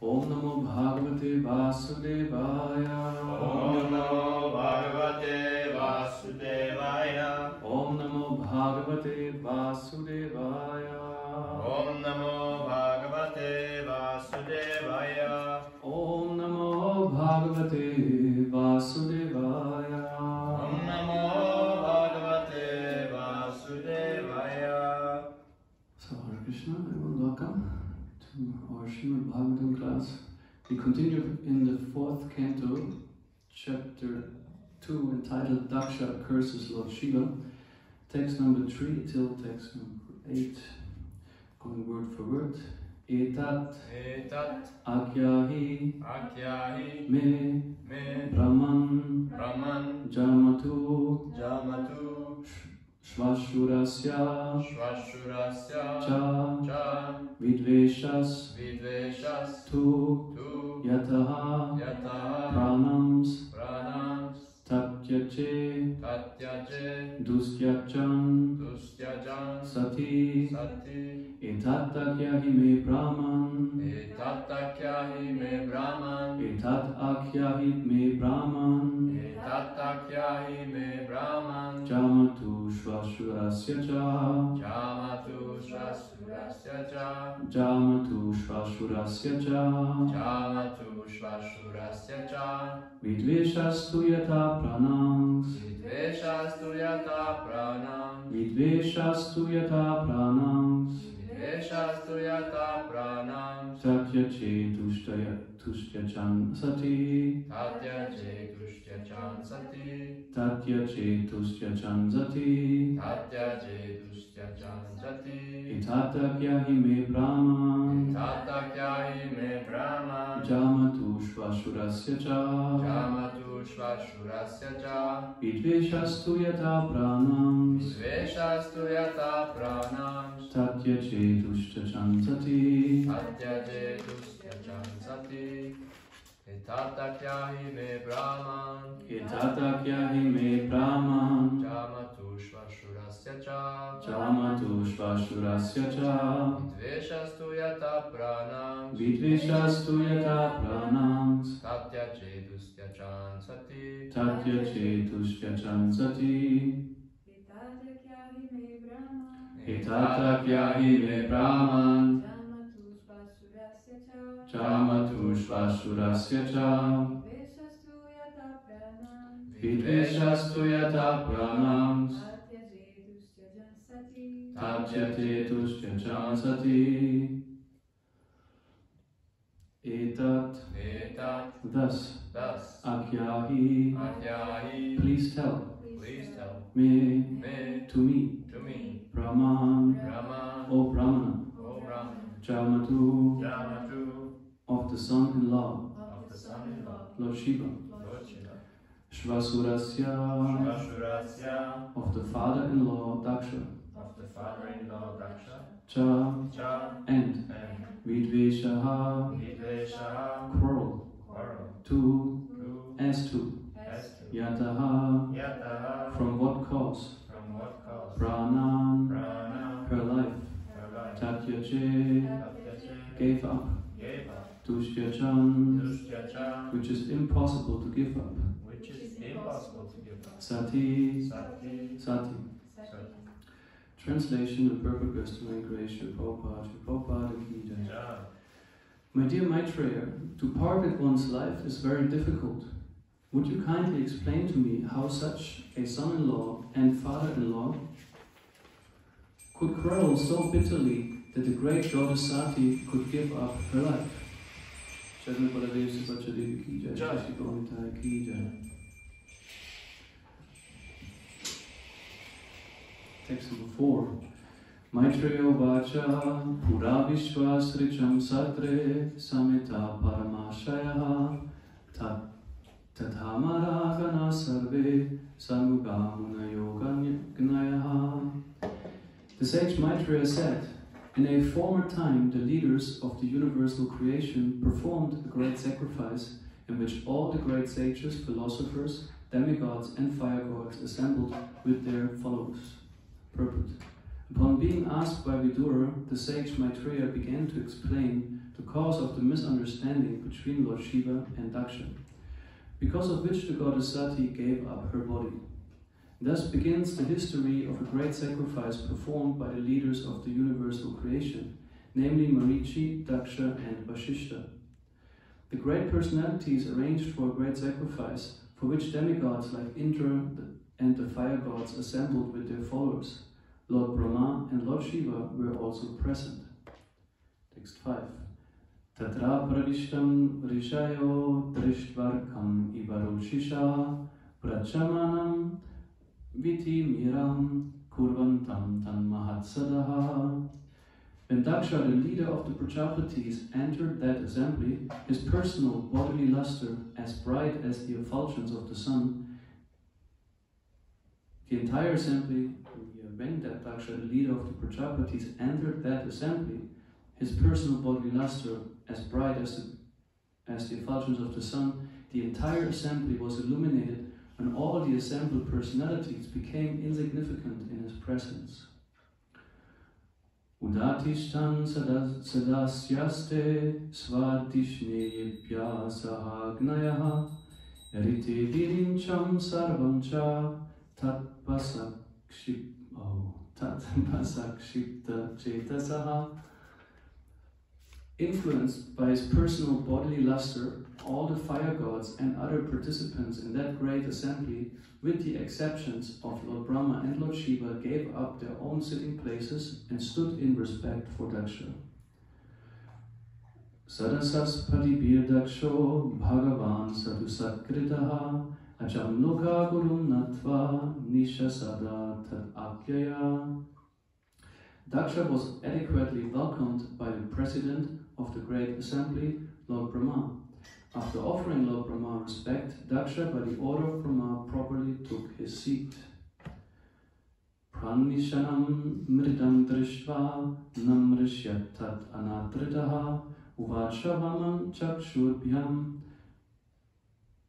Om Namo Bhagavate Vasudevaya. Om Namo Bhagavate Vasudevaya. Om Namo Bhagavate Vasudevaya. Om Namo Bhagavate Vasudevaya. Om Namo Bhagavate Vasudevaya. Om Namo Bhagavate Vasudevaya. So, Hare Krishna, everyone, welcome to our Srimad Bhagavatam class. We continue in the 4th canto, chapter 2, entitled Daksha Curses Lord Shiva. Text number 3 till text number 8, going word for word. Etat akyahi me Brahman jamatu Shvashurasya cha vidveshas tu yataha pranams tatyache dustyachan sati etat akyahi me Brahman etat akyahi me Brahman jamatu shvashurasya cha vidveshastu yata pranams tatyache tustyachan sati etat me Brahman jamatu shvashurasya cha vidveshastu yata pranams tatyache tustyachan sati etat akyahi me Brahman jamatu shvashurasya cha vidveshastu yata pranams tatyache tustyachan sati etat akyahi me Brahman jamatu shvashurasya cha vidveshastu yata pranams tatyate tustyachan sati etat thus akyahi please tell me to me Brahman O Brahmana jamatu of the son-in-law Lord Shiva Shvasurasya of the father-in-law Daksha cha and vidveshaha quarrel to as to yataha from what cause pranam her life tatyache gave up tustyachan which is impossible to give up sati translation and perfect customary grace Srila Prabhupada ki jai. My dear Maitreya, to part with one's life is very difficult. Would you kindly explain to me how such a son-in-law and father-in-law could quarrel so bitterly that the great goddess Sati could give up her life? Text number 4. Maitreya vacha pura vishvasricham satre samita paramashaya tathamara gana sarve samugamuna yoganyaha. The sage Maitreya said, in a former time the leaders of the universal creation performed a great sacrifice in which all the great sages, philosophers, demigods and fire gods assembled with their followers. Purport. Upon being asked by Vidura, the sage Maitreya began to explain the cause of the misunderstanding between Lord Shiva and Daksha, because of which the goddess Sati gave up her body. Thus begins the history of a great sacrifice performed by the leaders of the universal creation, namely Marichi, Daksha and Vasishta. The great personalities arranged for a great sacrifice, for which demigods like Indra and the fire gods assembled with their followers. Lord Brahma and Lord Shiva were also present. Text 5. Tatra pravishtam rishayo drishtvarkam ivaroshisha prachamanam viti miram kurvantam tan mahatsadaha. When Daksha, the leader of the Prajapatis, entered that assembly, his personal bodily luster, as bright as the effulgence of the sun, the entire assembly, when that Daksha, the leader of the Prajapatis, entered that assembly, his personal bodily luster, as bright as the effulgence of the sun, the entire assembly was illuminated, and all the assembled personalities became insignificant in his presence. Udatishtan sadasyaste svatishneepya sahagnayaha rite virincham sarvamcha tatpasakshipta chetasaha. Influenced by his personal bodily luster, all the fire gods and other participants in that great assembly, with the exceptions of Lord Brahma and Lord Shiva, gave up their own sitting places and stood in respect for Daksha. Sadasaspati birdaksho bhagavan sadhusakritaha ajamloka gurum natva nishasada tad apyaya. Daksha was adequately welcomed by the president of the great assembly, Lord Brahma. After offering Lord Brahma respect, Daksha, by the order of Brahma, properly took his seat. Pranishanam mridam drishtva namrishyat tat anatritaha uvachavaman chakshurbyam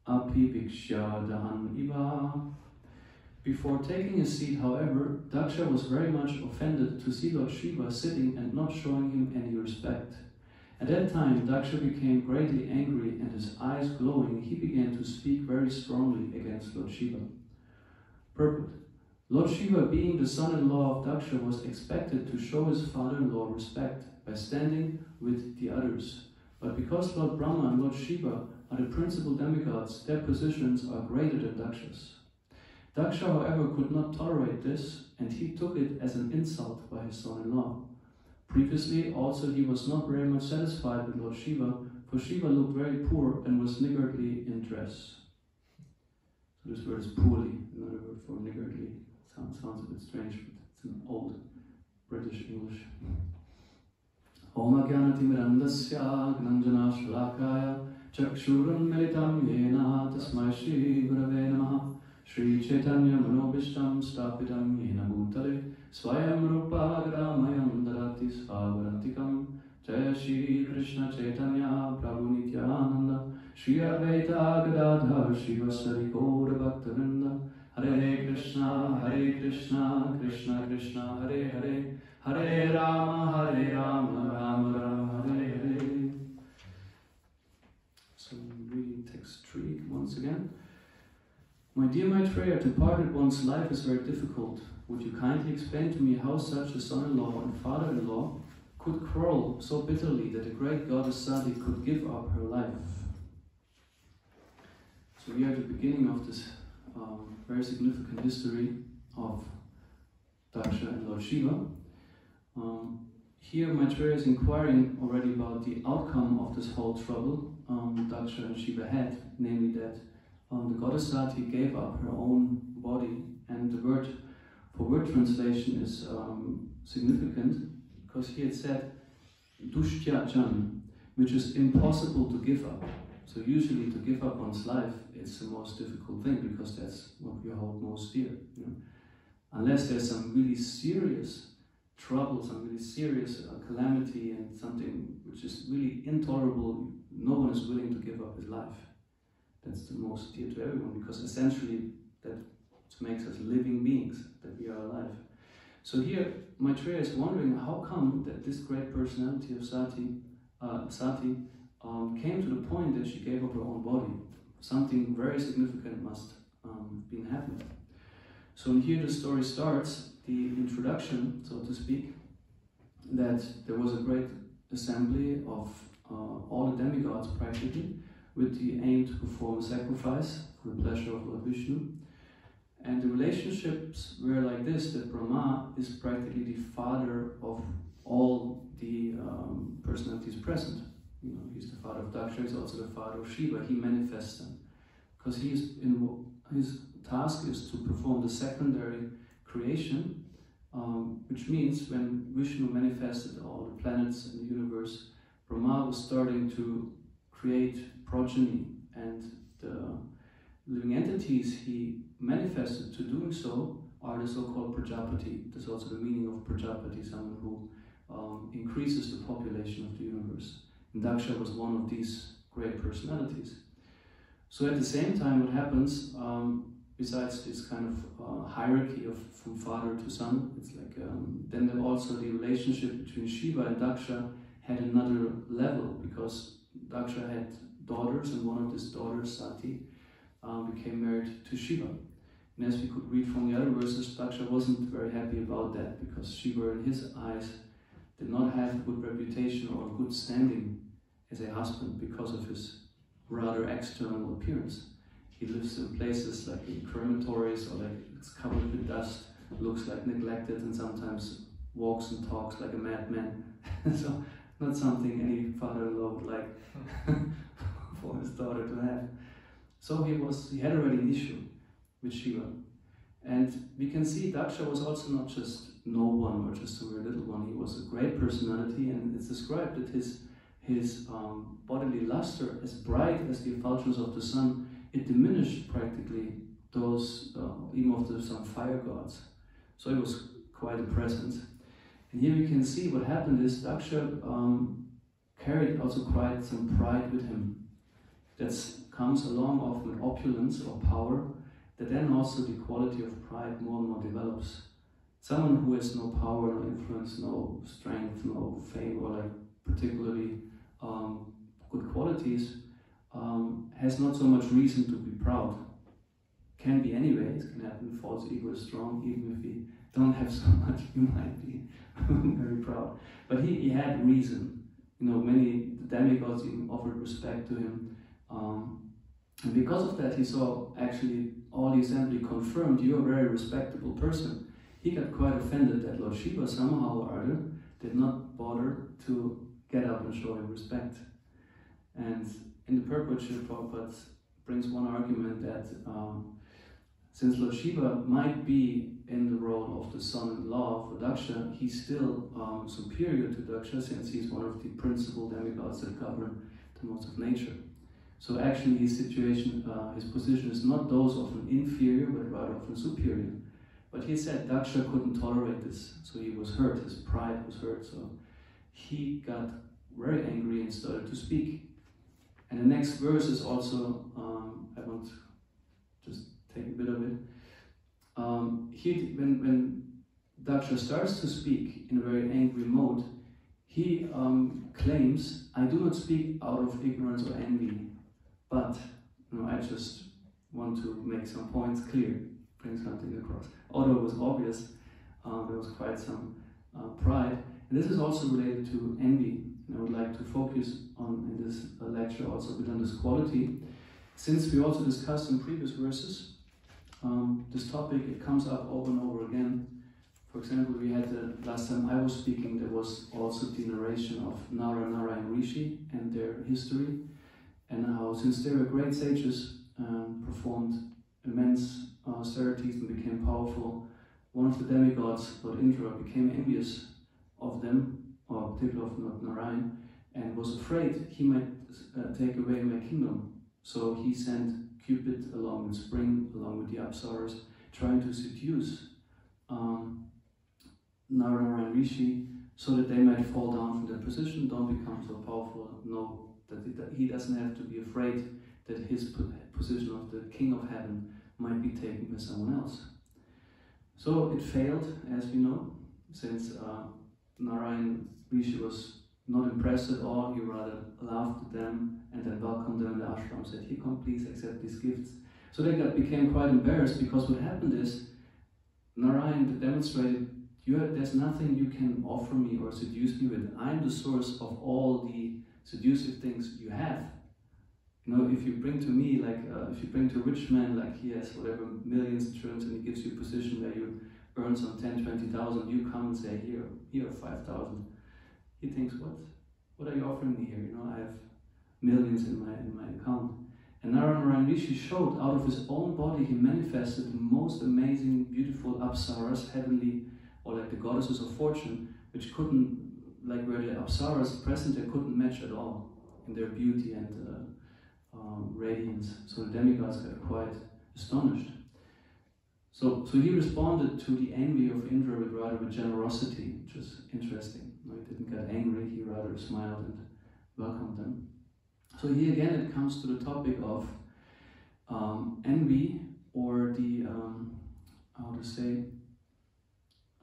apivikshya dahan iva. Before taking his seat, however, Daksha was very much offended to see Lord Shiva sitting and not showing him any respect. At that time, Daksha became greatly angry, and his eyes glowing, he began to speak very strongly against Lord Shiva. Purport. Lord Shiva, being the son-in-law of Daksha, was expected to show his father-in-law respect by standing with the others. But because Lord Brahma and Lord Shiva are the principal demigods, their positions are greater than Daksha's. Daksha, however, could not tolerate this, and he took it as an insult by his son-in-law. Previously, also, he was not very much satisfied with Lord Shiva, for Shiva looked very poor and was niggardly in dress. So this word is poorly, another word for niggardly. Sounds a bit strange, but it's an old British English. Om Agyanati Mirandasya Gnanjana Shalakaya Chakshuram Militam Yena Tasmai Shri Gurave Namaha Shri Chaitanya Manobishtam Stapitam Yena Bhutale Swayam Rupa Gramayam Darati Svavarantikam Jaya Shri Krishna Chaitanya Prabhu Nityananda Shri Advaita Gadadhar Shri Vasari Gaura Bhaktavinda Hare Krishna Krishna Krishna Hare Hare Hare Rama Rama Rama Hare Hare. So reading text 3 once again. My dear Maitreya, to part with one's life is very difficult. Would you kindly explain to me how such a son-in-law and father-in-law could quarrel so bitterly that the great goddess Sati could give up her life? So we are at the beginning of this very significant history of Daksha and Lord Shiva. Here Maitreya is inquiring already about the outcome of this whole trouble Daksha and Shiva had, namely that the goddess Sati gave up her own body, and the word for word translation is significant because he had said dushtyajan, which is impossible to give up. So usually to give up one's life, it's the most difficult thing because that's what we hold most dear. You know? Unless there's some really serious trouble, some really serious calamity and something which is really intolerable, no one is willing to give up his life. That's the most dear to everyone, because essentially that makes us living beings, that we are alive. So here Maitreya is wondering how come that this great personality of Sati Sati, came to the point that she gave up her own body. Something very significant must been happening. So here the story starts, the introduction, so to speak, that there was a great assembly of all the demigods practically, with the aim to perform a sacrifice for the pleasure of Lord Vishnu. And the relationships were like this, that Brahma is practically the father of all the personalities present. You know, he's the father of Daksha, he's also the father of Shiva. He manifests them. Because his task is to perform the secondary creation, which means when Vishnu manifested all the planets in the universe, Brahma was starting to create progeny, and the living entities he manifested to doing so are the so-called Prajapati. That's also the meaning of Prajapati, someone who increases the population of the universe. And Daksha was one of these great personalities. So at the same time, what happens, besides this kind of hierarchy of from father to son, it's like then also the relationship between Shiva and Daksha had another level, because Daksha had daughters, and one of his daughters, Sati, became married to Shiva. And as we could read from the other verses, Daksha wasn't very happy about that, because Shiva in his eyes did not have a good reputation or a good standing as a husband because of his rather external appearance. He lives in places like in crematories, or like it's covered with dust, looks like neglected, and sometimes walks and talks like a madman. So not something any father-in-law would like for his daughter to have. So he had already an issue with Shiva. And we can see Daksha was also not just no one or just a very little one. He was a great personality, and it's described that his bodily luster, as bright as the effulgence of the sun, it diminished practically those, even of some fire gods. So it was quite a presence. And here we can see what happened is Daksha carried also quite some pride with him. That comes along often with opulence or power, that then also the quality of pride more and more develops. Someone who has no power, no influence, no strength, no fame, or like particularly good qualities, has not so much reason to be proud. Can be anyway, it can happen, false ego is strong, even if we don't have so much, we might be very proud. But he had reason. You know, many demigods even offered respect to him. And because of that, he saw actually all the assembly confirmed, you're a very respectable person. He got quite offended that Lord Shiva somehow or other did not bother to get up and show him respect. And in the purport, Srila Prabhupada brings one argument that since Lord Shiva might be in the role of the son-in-law for Daksha, he's still superior to Daksha, since he's one of the principal demigods that govern the modes of nature. So actually his situation, his position is not those of an inferior, but rather of a superior. But he said Daksha couldn't tolerate this, so he was hurt, his pride was hurt, so he got very angry and started to speak. And the next verse is also, I want to just take a bit of it. When Daksha starts to speak in a very angry mode, he claims, I do not speak out of ignorance or envy, but I just want to make some points clear, bring something across. Although it was obvious, there was quite some pride. And this is also related to envy. And I would like to focus on, in this lecture, also a bit on this quality. Since we also discussed in previous verses, this topic, it comes up over and over again. For example, we had last time I was speaking, there was also the narration of Nara, Nara and Rishi and their history, and how since they were great sages, performed immense austerities and became powerful, one of the demigods, Lord Indra, became envious of them, or particularly of Lord Narayan, and was afraid he might take away my kingdom. So he sent Cupid along with Spring, along with the Apsaras, trying to seduce Nara and Rishi, so that they might fall down from their position, don't become so powerful, know that he doesn't have to be afraid that his position of the king of heaven might be taken by someone else. So it failed, as we know, since Narayan Rishi was not impressed at all. He rather laughed at them and then welcomed them in the ashram, said, "Here, come, please accept these gifts." So they became quite embarrassed, because what happened is, Narayan demonstrated, there's nothing you can offer me or seduce me with. I'm the source of all the seductive things you have. You know, if you bring to me, like, if you bring to a rich man, like he has whatever millions of turns and he gives you a position where you earn some 10, 20,000, you come and say, here 5,000. He thinks, what are you offering me here? You know, I have millions in my account. And Narayan Rishi showed, out of his own body, he manifested the most amazing, beautiful apsaras, heavenly, or like the goddesses of fortune, which couldn't, like where the apsaras present, they couldn't match at all in their beauty and radiance. So the demigods got quite astonished. So he responded to the envy of Indra with generosity, which was interesting. No, he didn't get angry, he rather smiled and welcomed them. So here again it comes to the topic of envy, or the, how to say,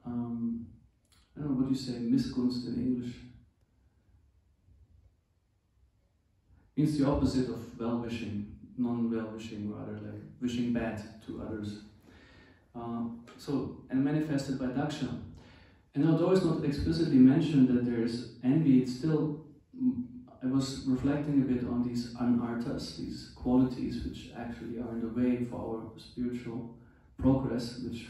I don't know what you say, Missgunst in English. Means the opposite of well-wishing, non-well-wishing, rather like wishing bad to others. And manifested by Daksha. And although it's not explicitly mentioned that there is envy, it's still, I was reflecting a bit on these anarthas, these qualities which actually are in the way for our spiritual progress, which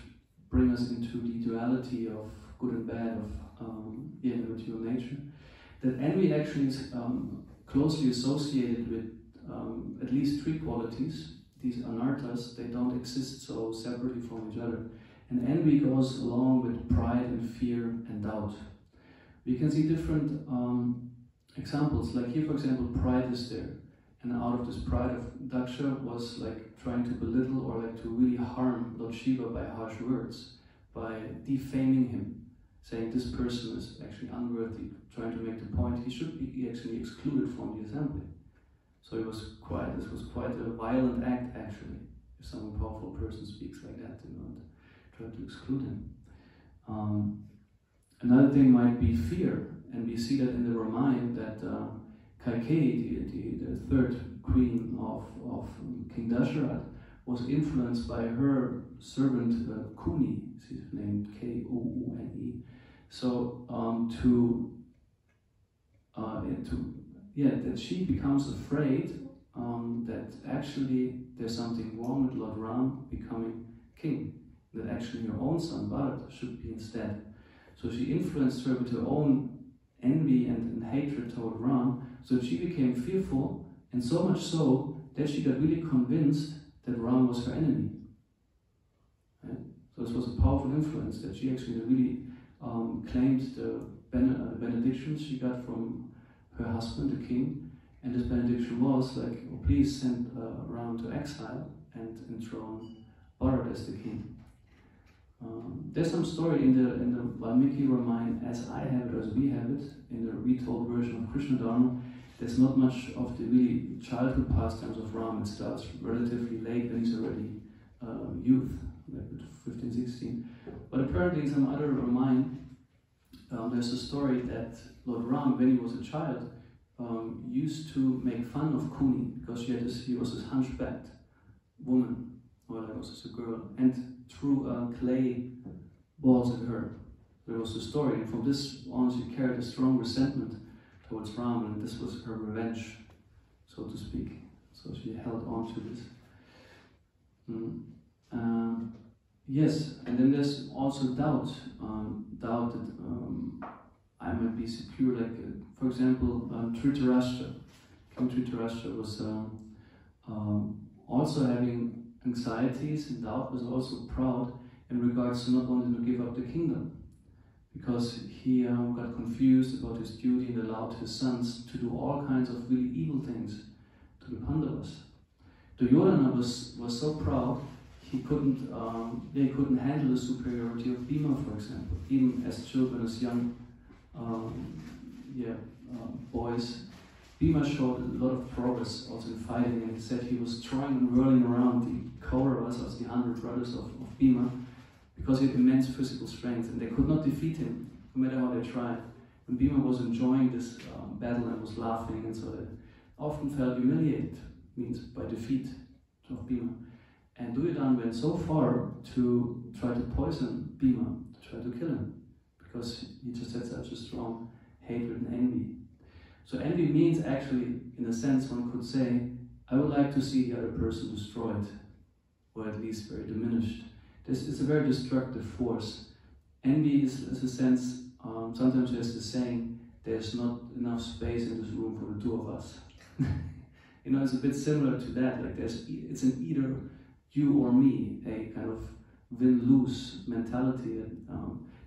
bring us into the duality of good and bad, of material nature. That envy actually is closely associated with at least three qualities. These anarthas, they don't exist so separately from each other. And envy goes along with pride and fear and doubt. We can see different examples, like here for example, pride is there. And out of this pride of Daksha was like trying to belittle or like to really harm Lord Shiva by harsh words, by defaming him, saying this person is actually unworthy, trying to make the point he should be actually excluded from the assembly. So this was quite a violent act actually, if some powerful person speaks like that, you know, and try to exclude him. Another thing might be fear, and we see that in the Ramayana that Kaikeyi, the third queen of King Dasharatha, was influenced by her servant Kuni, she's named Koune. So that she becomes afraid that actually there's something wrong with Lord Ram becoming king, that actually her own son Bharata should be instead. So she influenced her with her own envy and hatred toward Ram, so she became fearful, and so much so that she got really convinced that Ram was her enemy. Right? So this was a powerful influence, that she actually really claimed the benedictions she got from her husband, the king, and this benediction was like, oh, please send Ram to exile and enthrone Bharat as the king. There's some story in the Valmiki Ramayana, as I have it, as we have it, in the retold version of Krishna Dharma. There's not much of the really childhood pastimes of Ram. It starts relatively late when he's already youth, like 15, 16. But apparently in some other Ramayana, there's a story that Lord Ram, when he was a child, used to make fun of Kuni, because he was this hunchbacked woman, or like was just a girl, and threw clay balls at her. There was a story, and from this on she carried a strong resentment towards Ram, and this was her revenge, so to speak. So she held on to this. Yes, and then there's also doubt. Doubt that I might be secure, like for example, Dhritarashtra. King Dhritarashtra was also having anxieties and doubt, was also proud in regards to not wanting to give up the kingdom, because he got confused about his duty and allowed his sons to do all kinds of really evil things to the Pandavas. Duryodhana was so proud he couldn't handle the superiority of Bhima, for example. Even as children, as young boys, Bhima showed a lot of progress also in fighting, and he said he was throwing and whirling around the Kauravas, as the 100 brothers of Bhima, because he had immense physical strength, and they could not defeat him, no matter how they tried. And Bhima was enjoying this battle and was laughing, and so it often felt humiliated, means by defeat of Bhima. And Duryodhana went so far to try to poison Bhima, to try to kill him, because he just had such a strong hatred and envy. So envy means actually, in a sense, one could say, I would like to see the other person destroyed, or at least very diminished. This is a very destructive force. Envy is a sense, sometimes there's the saying, there's not enough space in this room for the two of us. You know, it's a bit similar to that, like it's an either you or me, a kind of win-lose mentality. That,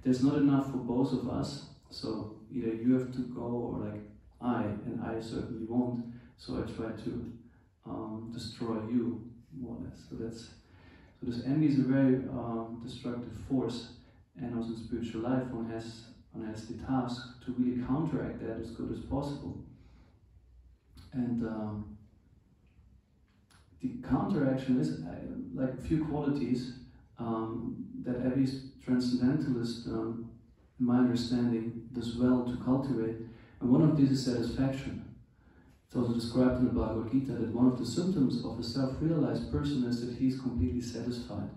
there's not enough for both of us, so either you have to go or like and I certainly won't, so I try to destroy you, more or less. So this envy is a very destructive force, and also in spiritual life one has the task to really counteract that as good as possible. And the counteraction is like a few qualities that every transcendentalist, in my understanding, does well to cultivate. And one of these is satisfaction. It's also described in the Bhagavad Gita that one of the symptoms of a self-realized person is that he's completely satisfied.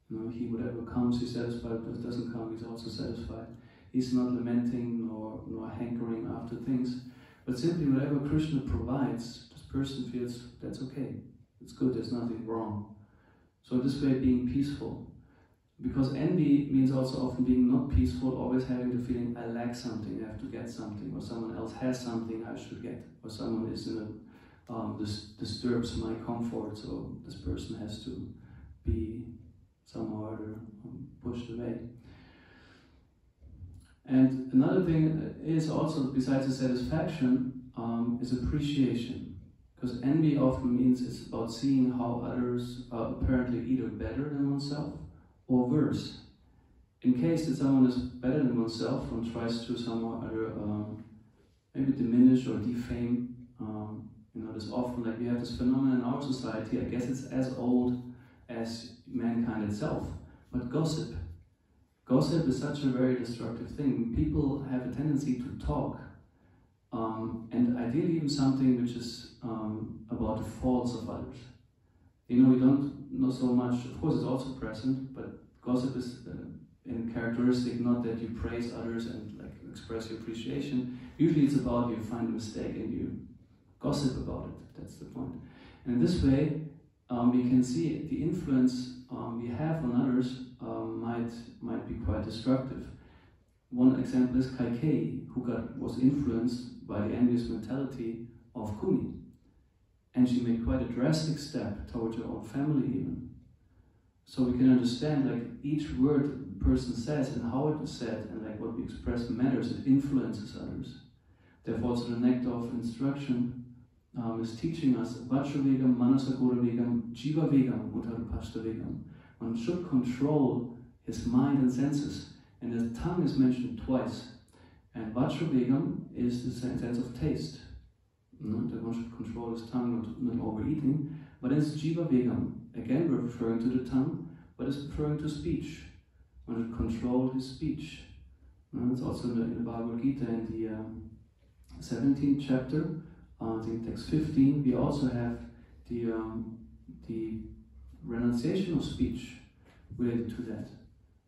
You know, whatever comes, he's satisfied. What doesn't come, he's also satisfied. He's not lamenting nor hankering after things, but simply whatever Krishna provides, this person feels that's okay. It's good. There's nothing wrong. So this way, being peaceful. Because envy means also often being not peaceful, always having the feeling I lack something, I have to get something, or someone else has something I should get, or someone is in a disturbs my comfort, so this person has to be somehow or other pushed away. And another thing is also, besides the satisfaction, is appreciation. Because envy often means it's about seeing how others are apparently either better than oneself or worse. In case that someone is better than oneself, one tries to somehow other maybe diminish or defame. You know, there's often, like we have this phenomenon in our society, I guess it's as old as mankind itself, but gossip. Gossip is such a very destructive thing. People have a tendency to talk, and ideally even something which is about the faults of others. You know, we don't know so much, of course it's also present, but gossip is in characteristic not that you praise others and like express your appreciation. Usually it's about you find a mistake and you gossip about it, that's the point. And in this way, we can see the influence we have on others might be quite destructive. One example is Kaikeyi, who was influenced by the envious mentality of Kuni. And she made quite a drastic step towards her own family even. So we can understand like each word a person says and how it is said and like what we express matters, it influences others. Therefore also the nectar of instruction is teaching us Vajravegam, Manasagura-vegam, Jiva-vegam, Uttarapashta-vegam. One should control his mind and senses, and the tongue is mentioned twice. And Vajravegam is the sense of taste. That one should control his tongue, not overeating. But it's Jiva-vegam. Again, we're referring to the tongue, but it's referring to speech. One should control his speech. It's also in the Bhagavad Gita in the 17th chapter, I think text 15, we also have the renunciation of speech related to that.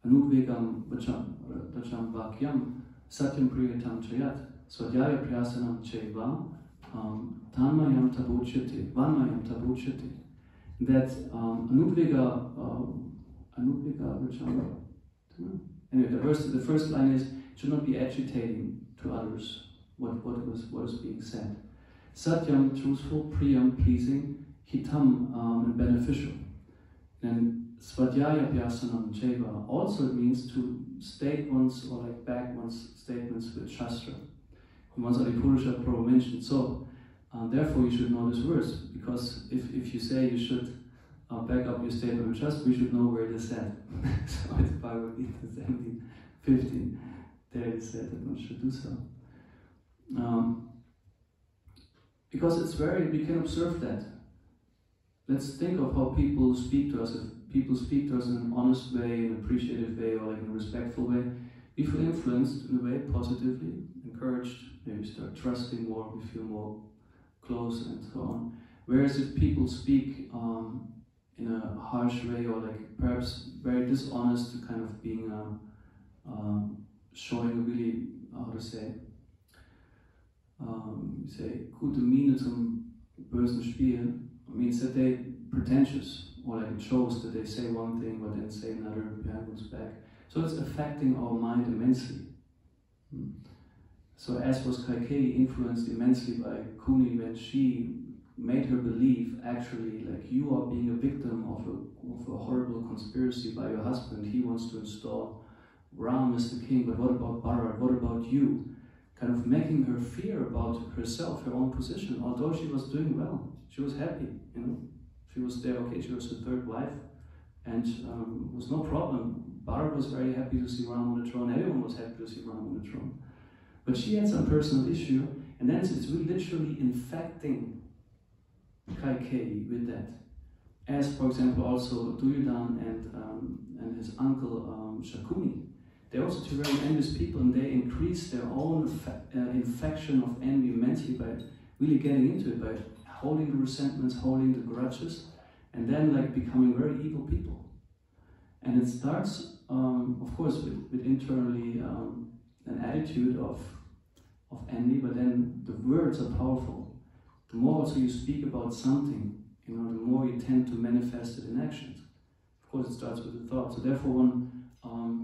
Anudvegam vacham vakyam satyam priyatam chayat swadhyaya prayasanam cheva tanmayam tabuchyate vanmayam tabuchyate. That anudvega vacham. Anyway, the first line is, should not be agitating to others what is being said. Satyam, truthful, priyam, pleasing, hitam, beneficial. And svadhyaya pyasanam cheva, also it means to state one's, or like back one's statements with Shastra. Once Adipurusha Prabhu mentioned. So, therefore you should know this verse, because if you say you should back up your statement with Shastra, we should know where it is said. So it's Bhagavad Gita 17:15. There it is said that one should do so. Because it's we can observe that. Let's think of how people speak to us. If people speak to us in an honest way, in an appreciative way, or like in a respectful way, We feel influenced in a way positively, encouraged, maybe start trusting more, we feel more close and so on. Whereas if people speak in a harsh way or like perhaps very dishonest, kind of being showing a really, how to say gute Miene zum bösen Spiel, means that they pretentious, or like it shows that they say one thing but then say another behind one's back. So it's affecting our mind immensely. So as was Kaikeyi influenced immensely by Kuni when she made her believe actually like you are being a victim of a horrible conspiracy by your husband. He wants to install Ram as the king, but what about Bharat? What about you? Kind of making her fear about herself, her own position, although she was doing well. She was happy, you know. She was there, okay, she was the third wife, and it was no problem. Bharat was very happy to see Ram on the throne, everyone was happy to see Ram on the throne. But she had some personal issue, and then it's really literally infecting Kaikeyi with that. As, for example, also Duryodhana and his uncle Shakuni. They're also two very envious people, and they increase their own infection of envy immensely by really getting into it, by holding the resentments, holding the grudges, and then like becoming very evil people. And it starts, of course, with internally an attitude of envy, but then the words are powerful. The more also you speak about something, you know, the more you tend to manifest it in actions. Of course, it starts with the thought. So therefore, one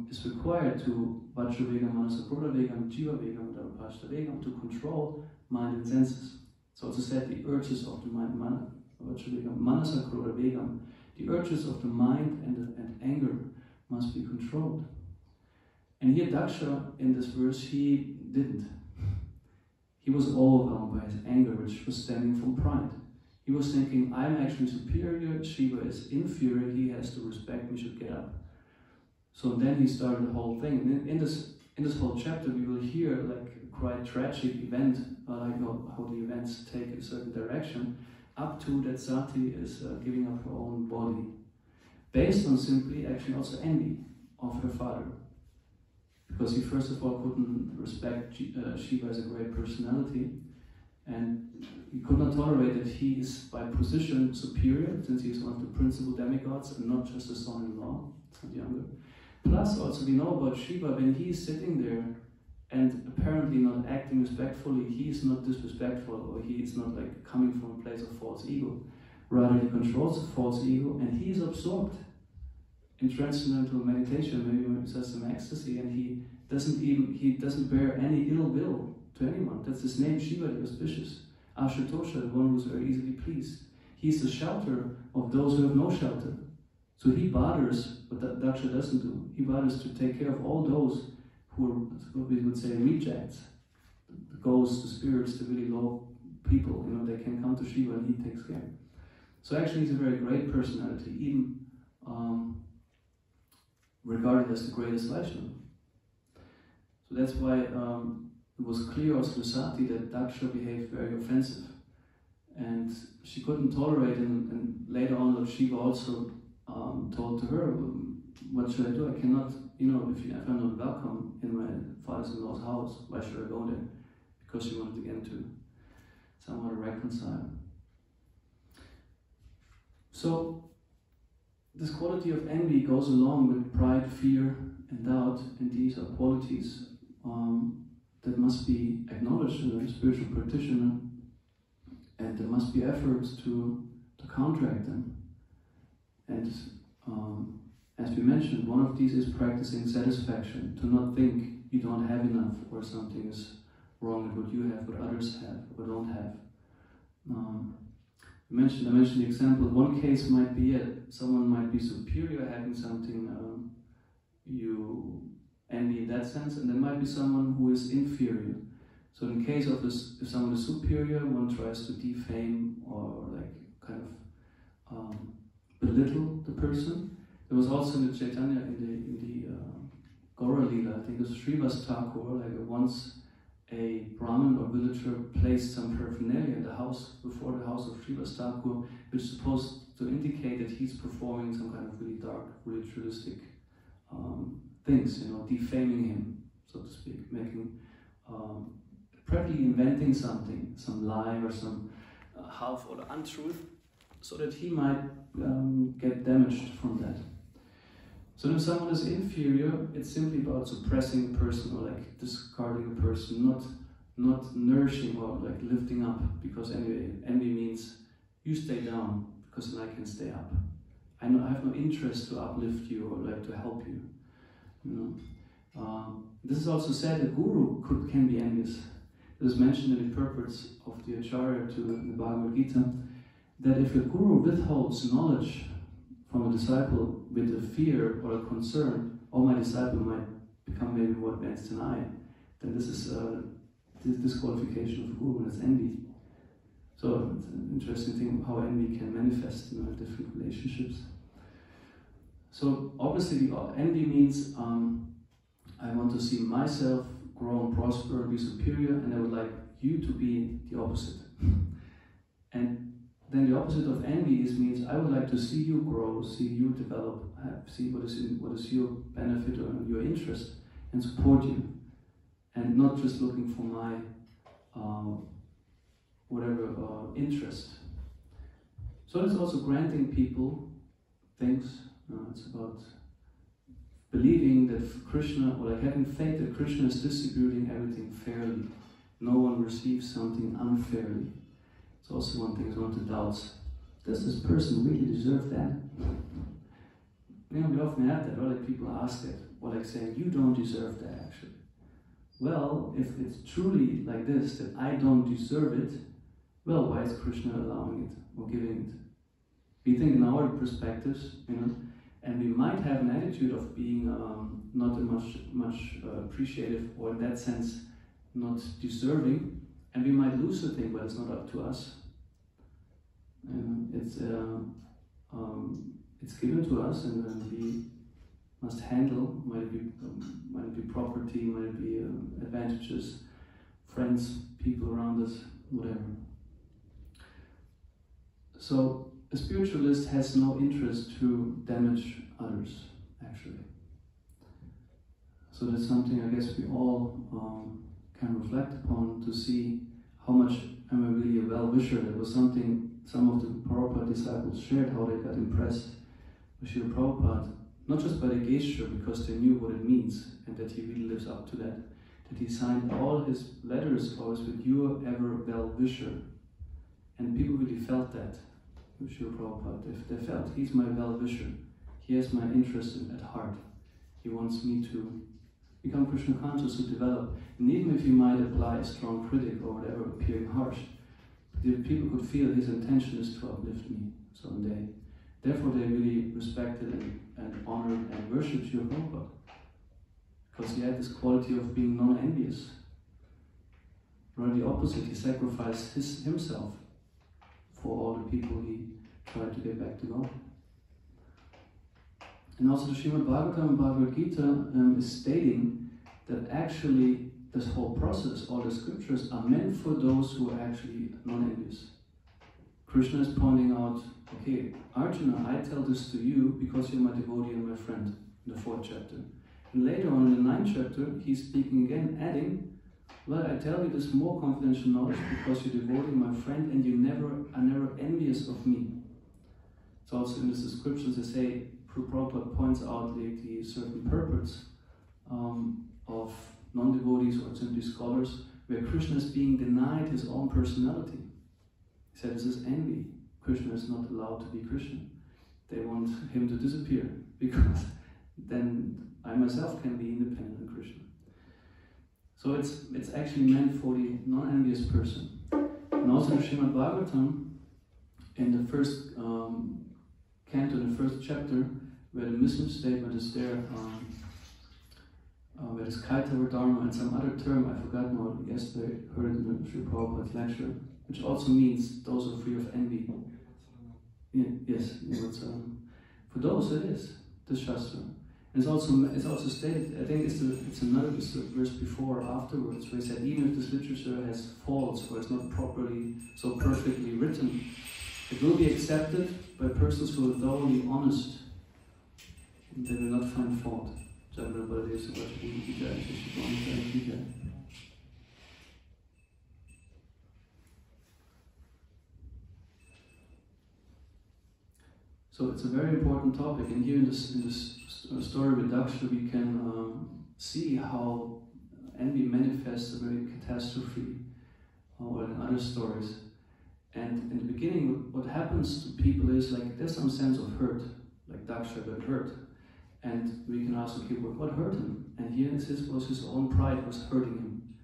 is required to Vajravegam, Manasakrodavegam, Jivavegam, Dharapashtavegam, to control mind and senses. So to say the urges of the mind, Vajravegam, Manasakrodavegam, the urges of the mind and anger must be controlled. And here Daksha, in this verse, he didn't. He was overwhelmed by his anger, which was stemming from pride. He was thinking, I'm actually superior, Shiva is inferior, he has to respect me, should get up. So then he started the whole thing. And in this whole chapter, we will hear like a quite tragic event, like how the events take a certain direction, up to that Sati is giving up her own body, based on simply actually also envy of her father. Because he first of all couldn't respect Shiva as a great personality, and he could not tolerate that he is by position superior, since he is one of the principal demigods and not just a son-in-law, not younger. Plus also we know about Shiva, when he is sitting there and apparently not acting respectfully, he is not disrespectful, or he is not like coming from a place of false ego. Rather he controls the false ego, and he is absorbed in transcendental meditation, maybe when he says some ecstasy, and he doesn't bear any ill will to anyone. That's his name, Shiva, the auspicious. Ashatosha, the one who's very easily pleased. He's the shelter of those who have no shelter. So he bothers what Daksha doesn't do. He bothers to take care of all those who are, what we would say, rejects. The ghosts, the spirits, the really low people, you know, they can come to Shiva and he takes care. So actually he's a very great personality, even regarded as the greatest Vaishnava. So that's why it was clear also to Sati that Daksha behaved very offensive. And she couldn't tolerate it, and later on Lord Shiva also told to her, what should I do? I cannot, you know, if I'm not welcome in my father-in-law's house, why should I go there? Because she wanted again to somehow reconcile. So this quality of envy goes along with pride, fear, and doubt, and these are qualities that must be acknowledged in a spiritual practitioner, and there must be efforts to counteract them. And as we mentioned, one of these is practicing satisfaction, to not think you don't have enough or something is wrong with what you have, what others have or don't have. I mentioned the example. One case might be someone might be superior, having something you envy in that sense, and there might be someone who is inferior. So in case of this, if someone is superior, one tries to defame or like kind of belittle the person. There was also in the Chaitanya, in the Gaura Lila, I think it was Srivas Thakur, like once a Brahmin or villager placed some paraphernalia in the house, before the house of Srivas Thakur, which is supposed to indicate that he's performing some kind of really dark, ritualistic things, you know, defaming him, so to speak, making, practically inventing something, some lie or some half or untruth, so that he might get damaged from that. So if someone is inferior, it's simply about suppressing a person or like discarding a person, not nourishing or like lifting up, because anyway, envy means you stay down because then I can stay up. I have no interest to uplift you or like to help you. You know? This is also said a guru can be envious. It is mentioned in the purports of the Acharya to the Bhagavad Gita that if a guru withholds knowledge from a disciple with a fear or a concern, oh, my disciple might become maybe more advanced than I, then this is disqualification of a guru, and it's envy. So it's an interesting thing how envy can manifest in different relationships. So obviously envy means I want to see myself grow and prosper and be superior, and I would like you to be the opposite. And then the opposite of envy means I would like to see you grow, see you develop, see what is your benefit or your interest, and support you, and not just looking for my interest. So it's also granting people things. It's about believing that Krishna, or like having faith that Krishna is distributing everything fairly. No one receives something unfairly. It's also one thing, one of the doubts. Does this person really deserve that? You know, we often have that, or like people ask it, or like saying, you don't deserve that actually. Well, if it's truly like this, that I don't deserve it, well, why is Krishna allowing it or giving it? We think in our perspectives, you know, and we might have an attitude of being not much appreciative, or in that sense, not deserving, and we might lose the thing, but it's not up to us. It's given to us, and then we must handle. Might it be property, might it be advantages, friends, people around us, whatever. So a spiritualist has no interest to damage others, actually. So that's something I guess we all can reflect upon, to see how much am I really a well-wisher. That was something some of the Prabhupada disciples shared, how they got impressed with Srila Prabhupada, not just by the gesture, because they knew what it means and that he really lives up to that he signed all his letters always with "your ever well-wisher," and people really felt that with Srila Prabhupada. If they felt he's my well-wisher, he has my interest at heart, he wants me to become Krishna conscious, to develop. And even if he might apply a strong critic or whatever, appearing harsh, the people could feel his intention is to uplift me someday. Therefore they really respected and honored and worshipped Srila Prabhupada, because he had this quality of being non-envious. Rather the opposite, he sacrificed himself for all the people he tried to get back to God. And also the Srimad Bhagavatam and Bhagavad Gita is stating that actually this whole process, all the scriptures, are meant for those who are actually non-envious. Krishna is pointing out, okay, Arjuna, I tell this to you because you're my devotee and my friend, in the 4th chapter. And later on in the 9th chapter, he's speaking again, adding, well, I tell you this more confidential knowledge because you're devotee and my friend, and you are never envious of me. It's also in the descriptions they say, Prabhupada points out the certain purports of non-devotees or simply scholars, where Krishna is being denied his own personality. He said this is envy. Krishna is not allowed to be Krishna. They want him to disappear, because then I myself can be independent of Krishna. So it's actually meant for the non-envious person. And also in Srimad Bhagavatam, in the first canto, in the 1st chapter, where the mission statement is there, where there's Kaitava Dharma and some other term, I forgot now, yesterday I heard it in the Srila Prabhupada's lecture, which also means those who are free of envy. Yeah, yes, for those it is, this Shastra. And it's also stated, I think it's the verse before or afterwards, where he said, even if this literature has faults, or it's not properly, so perfectly written, it will be accepted by persons who are thoroughly honest. They will not find fault. So it's a very important topic, and here in this story with Daksha we can see how envy manifests a very catastrophe, or in other stories. And in the beginning, what happens to people is like there's some sense of hurt, like Daksha got hurt, and we can ask, okay, what hurt him? And here was his own pride was hurting him.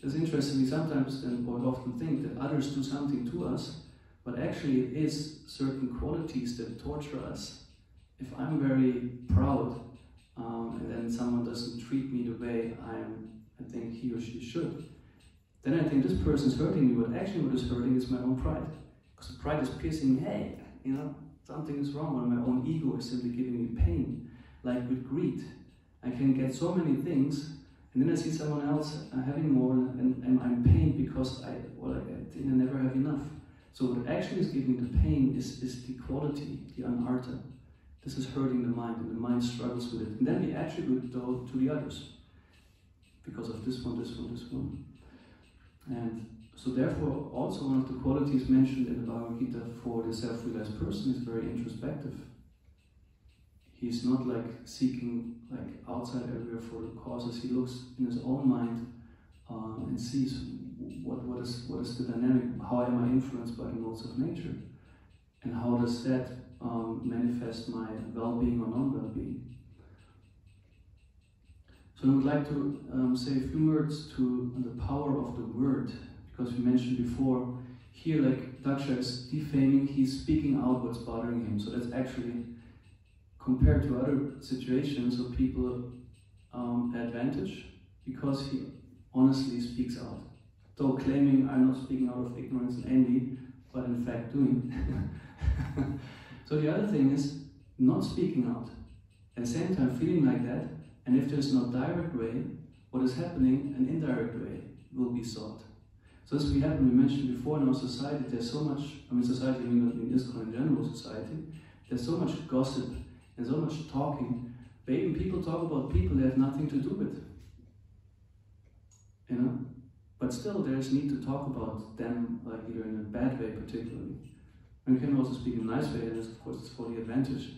It's interesting, we sometimes and often think that others do something to us, but actually it is certain qualities that torture us. If I'm very proud, and then someone doesn't treat me the way I think he or she should, then I think this person's hurting me, but actually what is hurting is my own pride. Because the pride is piercing, hey, you know, something is wrong, or my own ego is simply giving me pain. Like with greed, I can get so many things, and then I see someone else having more, and I'm pained because I think I never have enough. So what actually is giving the pain is the quality, the anartha. This is hurting the mind, and the mind struggles with it. And then we attribute it to the others, because of this one, this one, this one. And so therefore, also one of the qualities mentioned in the Bhagavad Gita for the self-realized person is very introspective. He's not like seeking like outside everywhere for the causes. He looks in his own mind and sees what is the dynamic, how am I influenced by the modes of nature, and how does that manifest my well-being or non-well-being. So I would like to say a few words to the power of the word, because we mentioned before, here like Daksha is defaming, he's speaking out what's bothering him. So that's actually, compared to other situations of people, advantage, because he honestly speaks out. Though claiming I'm not speaking out of ignorance and envy, but in fact doing. So the other thing is not speaking out, at the same time feeling like that, and if there's no direct way, what is happening, an indirect way will be sought. So this we mentioned before in our society, there's so much, society, I mean ISKCON in general society, there's so much gossip and so much talking, but even people talk about people they have nothing to do with. You know? But still there's need to talk about them, like either in a bad way particularly. And we can also speak in a nice way, and this, of course, it's for the advantage.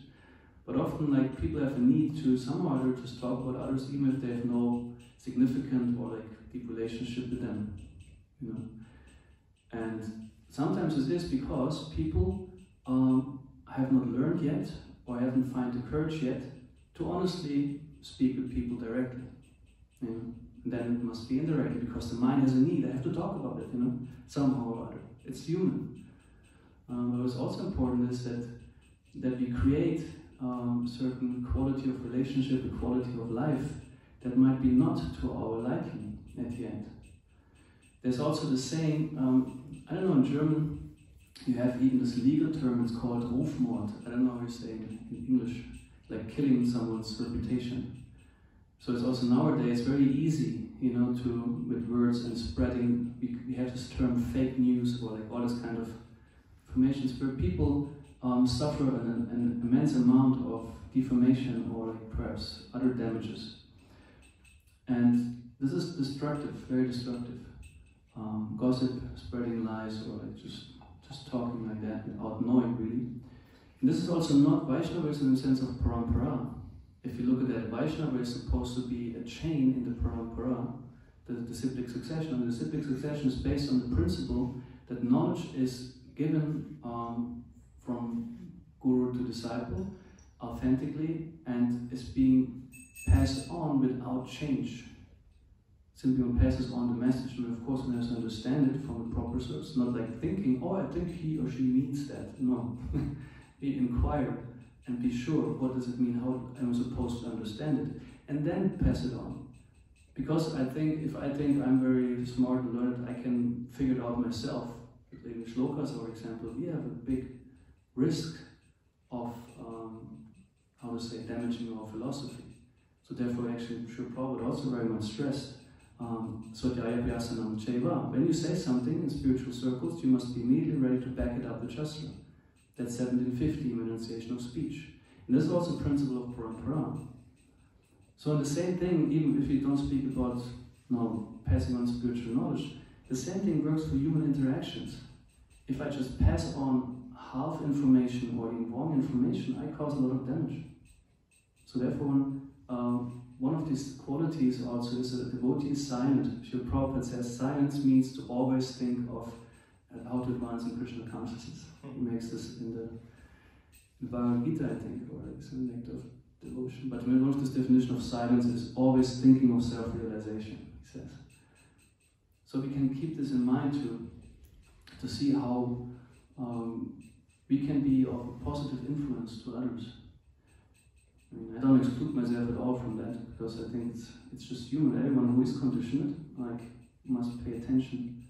But often, like, people have a need to somehow or other just talk about others, even if they have no significant or like deep relationship with them, you know. And sometimes it is because people have not learned yet, or haven't found the courage yet, to honestly speak with people directly, you know. And then it must be indirectly, because the mind has a need. I have to talk about it, you know, somehow or other. It's human. But what's also important is that we create certain quality of relationship, a quality of life that might be not to our liking at the end. There's also the saying, I don't know, in German you have even this legal term, it's called Rufmord. I don't know how you say it in English, like killing someone's reputation. So it's also nowadays very easy, you know, with words and spreading, we have this term fake news, or like all this kind of information where people suffer an immense amount of defamation or like perhaps other damages. And this is destructive, very destructive. Gossip, spreading lies, or like just talking like that without knowing really. And this is also not Vaishnavaism in the sense of parampara. If you look at that, Vaishnava is supposed to be a chain in the parampara, the disciplic succession. And the disciplic succession is based on the principle that knowledge is given from guru to disciple authentically and is being passed on without change. Simply one passes on the message, and of course one has to understand it from the proper source, not like thinking, oh, I think he or she means that. No. We inquire and be sure, what does it mean, how am I supposed to understand it, and then pass it on. Because I think, if I think I'm very smart and learned, I can figure it out myself. With shlokas, for example, we have a big risk of, damaging our philosophy. So therefore, actually, Srila Prabhupada also very much stressed, Swadhyaya Vyasanam Cheva. When you say something in spiritual circles, you must be immediately ready to back it up with Shastra. That's 1750 in enunciation of speech. And this is also a principle of parampara. So the same thing, even if you don't speak about passing on spiritual knowledge, the same thing works for human interactions. If I just pass on half information or even wrong information, I cause a lot of damage. So therefore, one of these qualities also is that a devotee is silent. Srila Prabhupada says silence means to always think of how to advance in Krishna consciousness. He makes this in the Bhagavad Gita, I think, or it's an act of devotion. But one of this definition of silence is always thinking of self-realization, he says. So we can keep this in mind to see how we can be of a positive influence to others. I mean, I don't exclude myself at all from that, because I think it's just human. Everyone who is conditioned, must pay attention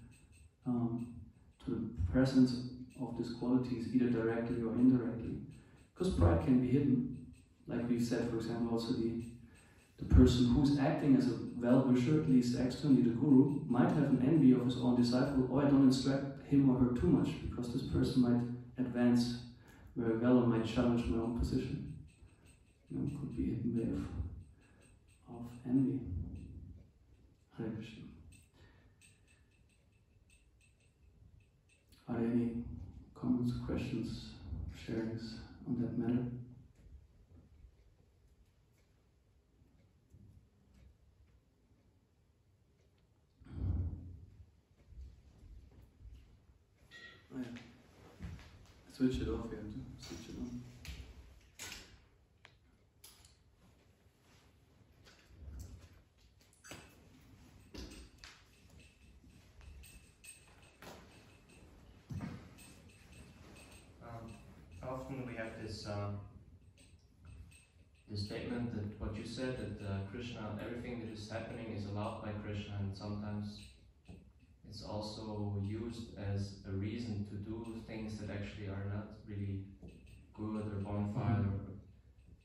to the presence of these qualities, either directly or indirectly. Because pride can be hidden. Like we said, for example, also the person who's acting as a well-wisher, at least externally the guru, might have an envy of his own disciple. Oh, I don't instruct him or her too much, because this person might advance very well or might challenge my own position. Could be a hidden way of envy. Hare Krishna. Are there any comments, questions, sharings on that matter? Oh yeah. Switch it off, you have to switch it on. Often we have this statement that what you said, that Krishna, everything that is happening is allowed by Krishna, and sometimes it's also used as a reason to do things that actually are not really good or bona fide, or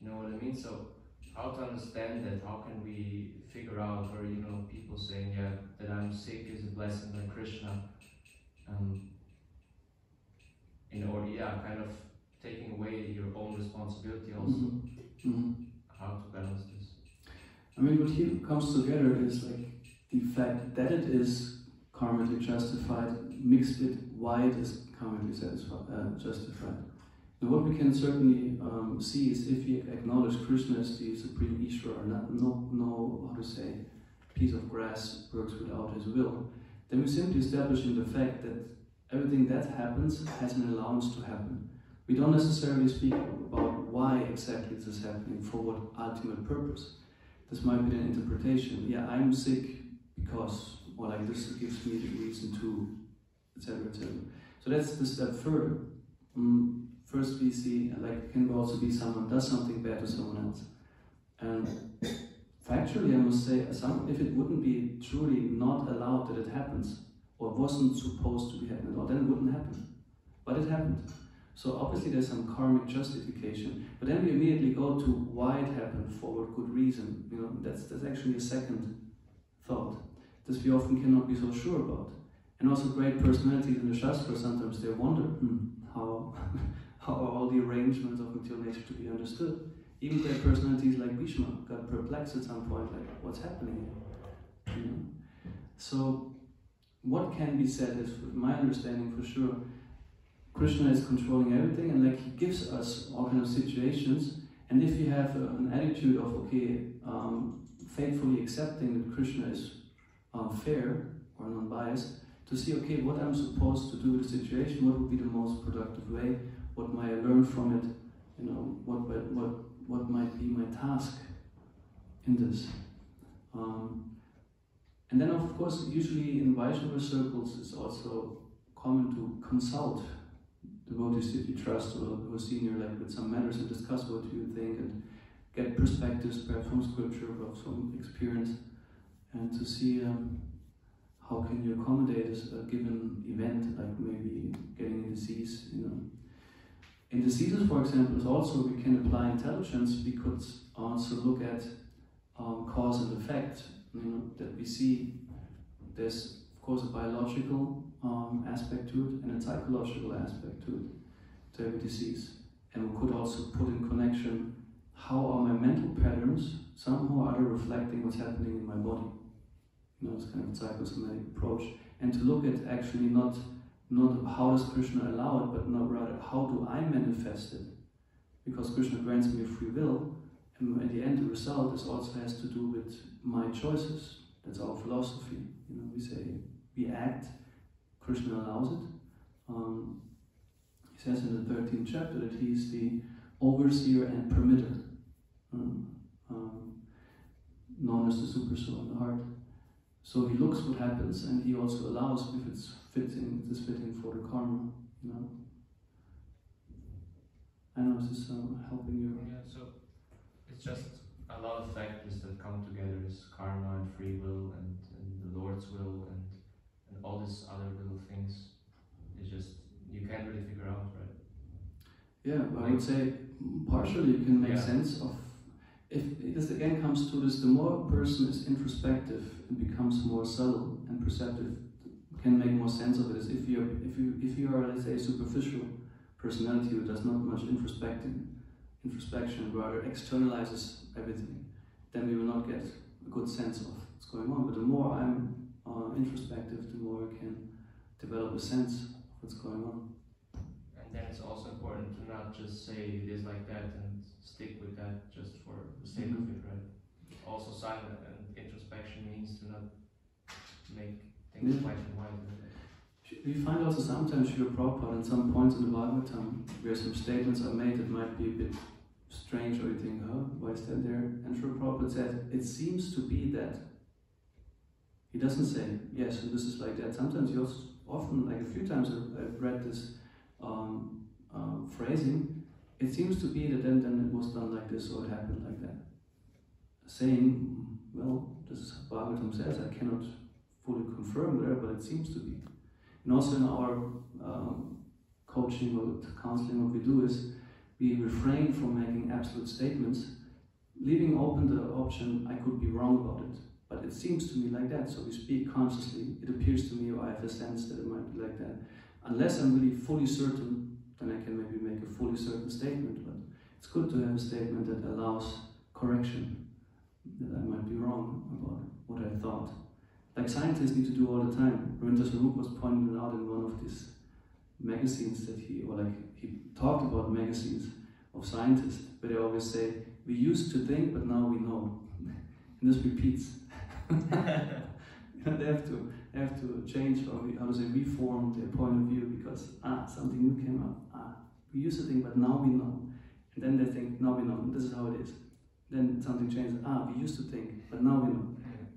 you know what I mean? So how to understand that? How can we figure out, or people saying, yeah, that I'm sick is a blessing by Krishna, kind of taking away your own responsibility also. How to balance this? I mean, what here comes together is like the fact that it is karmically justified, mixed with why it is karmically justified. And what we can certainly see is if we acknowledge Krishna as the supreme Ishvara, no, how to say, piece of grass works without his will, then we simply establish in the fact that everything that happens has an allowance to happen. We don't necessarily speak about why exactly this is happening, for what ultimate purpose. This might be an interpretation. Yeah, I'm sick because, or like this gives me the reason to, etc., etc. So that's the step further. First we see, like it can also be someone does something bad to someone else. And factually I must say, if it wouldn't be truly not allowed that it happens, or wasn't supposed to be happening, or then it wouldn't happen. But it happened. So obviously there's some karmic justification, but then we immediately go to why it happened, for what good reason. That's actually a second thought. This we often cannot be so sure about. And also great personalities in the Shastra, sometimes they wonder, how are all the arrangements of material nature to be understood? Even great personalities like Bhishma got perplexed at some point, like, what's happening here? So what can be said is, with my understanding for sure, Krishna is controlling everything, and like he gives us all kinds of situations, and if you have an attitude of, faithfully accepting that Krishna is fair or non-biased, to see, what I'm supposed to do with the situation, what would be the most productive way, what might I learn from it, what might be my task in this. And then of course, usually in Vaishnava circles, it's also common to consult devotees that you trust or who are senior, like with some matters, and discuss what you think and get perspectives perhaps from scripture or from experience, and to see how can you accommodate a given event, like maybe getting a disease. In diseases, for example, also we can apply intelligence. We could also look at cause and effect. That we see there's of course a biological aspect to it and a psychological aspect to it, to every disease. And we could also put in connection how are my mental patterns somehow or other reflecting what's happening in my body. It's kind of a psychosomatic approach, and to look at actually not how does Krishna allow it, but not rather how do I manifest it, because Krishna grants me a free will, and at the end the result also has to do with my choices. That's our philosophy. We say we act, Krishna allows it. He says in the 13th chapter that he's the overseer and permitter, known as the super soul in the heart. So he looks what happens, and he also allows if it's fitting for the karma. I know this is helping you. Yeah, so it's just a lot of factors that come together: is karma and free will and the Lord's will and all these other little things. It's just you can't really figure out, right? Yeah, but I would say partially you can make sense of. If this again comes to this, the more a person is introspective and becomes more subtle and perceptive, can make more sense of it. As if you are, let's say, a superficial personality who does not much introspection, rather externalizes everything, then we will not get a good sense of what's going on. But the more I'm introspective, the more I can develop a sense of what's going on. And then it's also important to not just say it is like that and stick with that just for the sake of it, right? Also, silent and introspection means to not make things black and white. We find also sometimes Srila Prabhupada in some points in the Bhagavatam where some statements are made that might be a bit strange, or you think, why is that there? And Srila Prabhupada said, it seems to be that. He doesn't say, yes, and this is like that. Sometimes he also, often, like a few times I've read this phrasing, it seems to be that then it was done like this, or it happened like that. Saying, well, this is what Bhagavatam says, I cannot fully confirm there, but it seems to be. And also in our coaching or counseling, what we do is we refrain from making absolute statements, leaving open the option, I could be wrong about it, but it seems to me like that, so we speak consciously, it appears to me, or I have a sense that it might be like that. Unless I'm really fully certain, then I can maybe make a fully certain statement, but it's good to have a statement that allows correction, that I might be wrong about what I thought. Like scientists need to do all the time. Ravindra Swarup was pointing it out in one of these magazines that he talked about magazines of scientists, where they always say, we used to think, but now we know. And this repeats. They have to change, or reform their point of view, because something new came up. We used to think, but now we know. And then they think, now we know, this is how it is. Then something changes, we used to think, but now we know.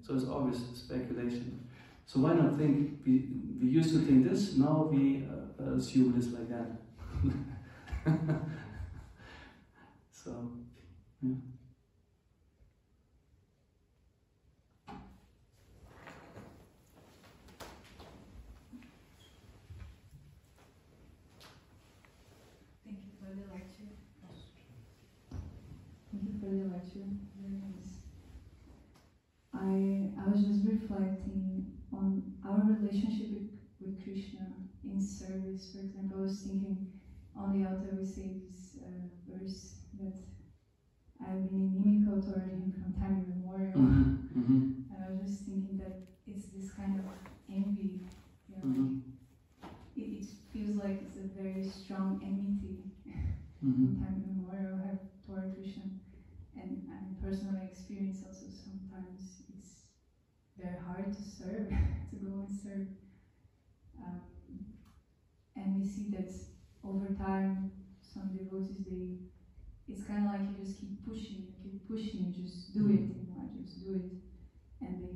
So it's always speculation. So why not think, we used to think this, now we assume this like that. So, yeah. Thank you for the lecture. Very nice. I was just reflecting on our relationship with Krishna in service. For example, I was thinking on the altar we say this verse that I've been inimical toward him from time immemorial. And I was just thinking that it's this kind of envy. It feels like it's a very strong enmity from time immemorial I have toward Krishna. And personally experience also sometimes it's very hard to serve, to go and serve. And we see that over time, some devotees, it's kind of like you just keep pushing, just do it, just do it. And they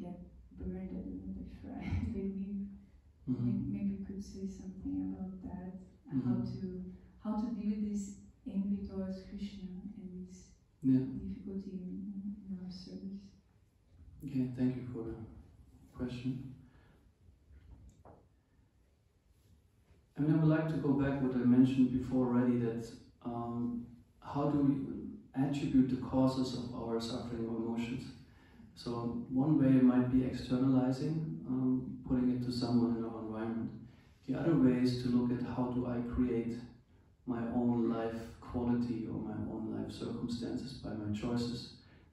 get burned, they fry, they leave. Maybe you could say something about that, how to deal with this envy towards Krishna and this difficulty in our service. Okay, thank you for the question. I mean, I would like to go back what I mentioned before already, that how do we attribute the causes of our suffering or emotions? So one way might be externalizing, putting it to someone in our environment. The other way is to look at how do I create my own life quality or my own life circumstances, by my choices.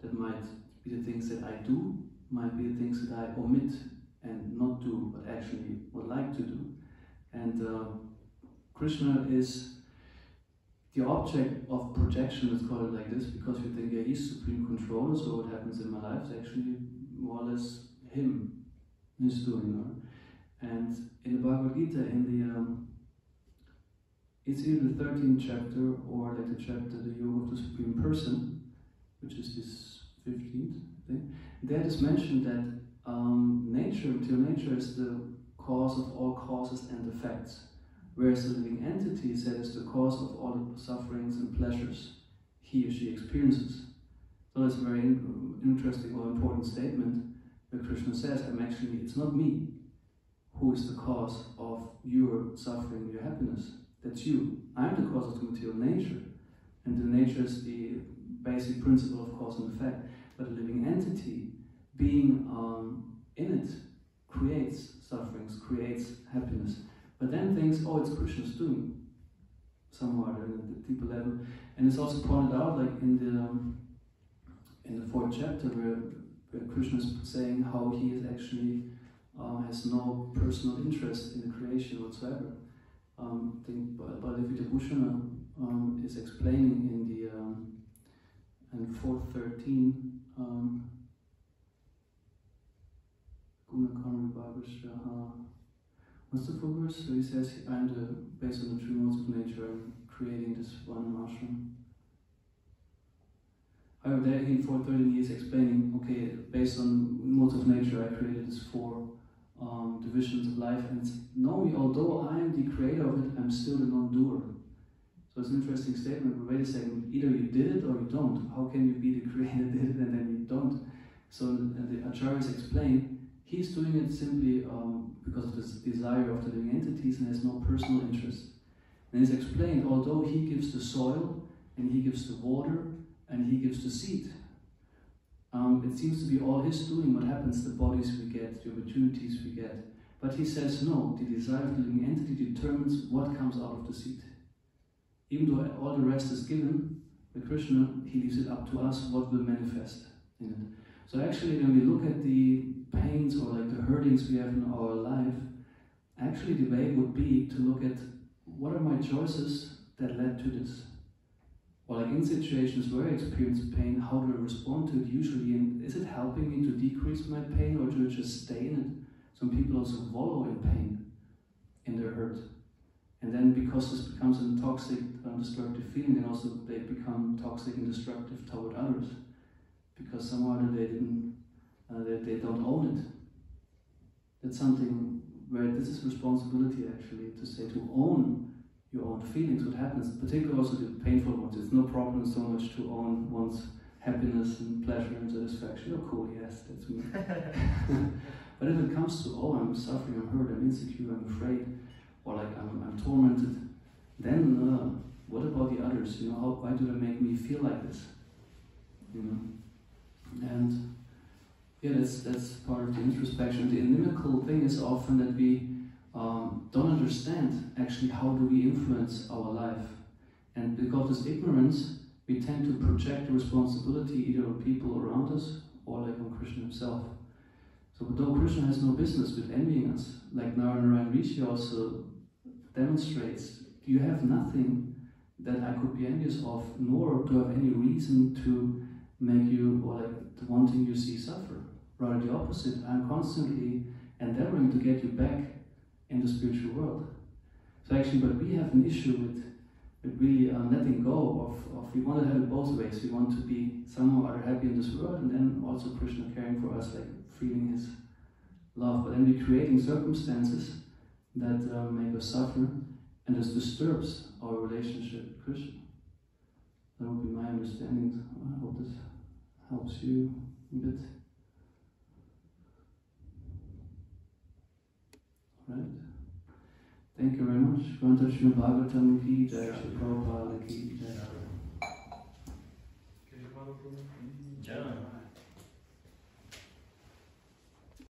That might be the things that I do, might be the things that I omit and not do, but actually would like to do. And Krishna is the object of projection, let's call it like this, because you think, yeah, he's supreme controller, so what happens in my life is actually more or less him, he's doing, right? And in the Bhagavad Gita, in the it's either the 13th chapter or like the chapter, the Yoga of the Supreme Person, which is this 15th thing. There it is mentioned that nature, material nature, is the cause of all causes and effects, whereas the living entity is that is the cause of all the sufferings and pleasures he or she experiences. So it's a very interesting or important statement where Krishna says, it's not me who is the cause of your suffering, your happiness. That's you. I'm the cause of the material nature. And the nature is the basic principle of cause and effect. But a living entity, being in it, creates sufferings, creates happiness. But then thinks, oh, it's Krishna's doing, somewhat at a deeper level. And it's also pointed out, like in the 4th chapter, where Krishna is saying how he is actually has no personal interest in the creation whatsoever. I think Bhagavad Bhushana is explaining in the in 4.13 what's the full verse? So he says, based on the true modes of nature, I'm creating this one ashram. However, there in 4.13 he is explaining, okay, based on modes of nature, I created this 4 divisions of life, and knowing, although I am the creator of it, I'm still the non-doer. So it's an interesting statement, but wait a second, either you did it or you don't. How can you be the creator, did it, and then you don't? So the Acharyas explain, he's doing it simply because of this desire of the living entities and has no personal interest. And it's explained, although he gives the soil, and he gives the water, and he gives the seed, it seems to be all his doing, what happens, the bodies we get, the opportunities we get. But he says, no, the desire of the living entity determines what comes out of the seed. Even though all the rest is given, by Krishna, he leaves it up to us what will manifest in it. So actually, when we look at the pains or like the hurtings we have in our life, actually the way would be to look at what are my choices that led to this. Or like in situations where I experience pain, how do I respond to it usually, and is it helping me to decrease my pain or to just stay in it? Some people also wallow in pain, in their hurt. And then because this becomes a toxic, destructive feeling, then also they become toxic and destructive toward others. Because somehow they didn't, they don't own it. That's something where this is responsibility actually, to say, to own your own feelings, what happens, particularly also the painful ones. It's no problem so much to own one's happiness and pleasure and satisfaction. Oh cool, yes, that's me. But if it comes to, oh, I'm suffering, I'm hurt, I'm insecure, I'm afraid, or like I'm tormented, then what about the others? You know, why do they make me feel like this? You know? And yeah, that's part of the introspection. The inimical thing is often that we don't understand actually how do we influence our life. And because of this ignorance, we tend to project the responsibility either on people around us or like on Krishna himself. So though Krishna has no business with envying us, like Narayana Rishi also demonstrates, you have nothing that I could be envious of, nor do I have any reason to make you, or like the wanting you see suffer. Rather the opposite, I'm constantly endeavoring to get you back in the spiritual world. So actually, but we have an issue with really letting go of, we want to have it both ways. We want to be somehow or other happy in this world, and then also Krishna caring for us, like feeling his love. But then we're creating circumstances that make us suffer, and this disturbs our relationship with Krishna. That would be my understanding. I hope this helps you a bit. Right? Thank you very much. Granta Srimad Bhagavatam ki jai, Shri Prabhupada ki jai. Jai.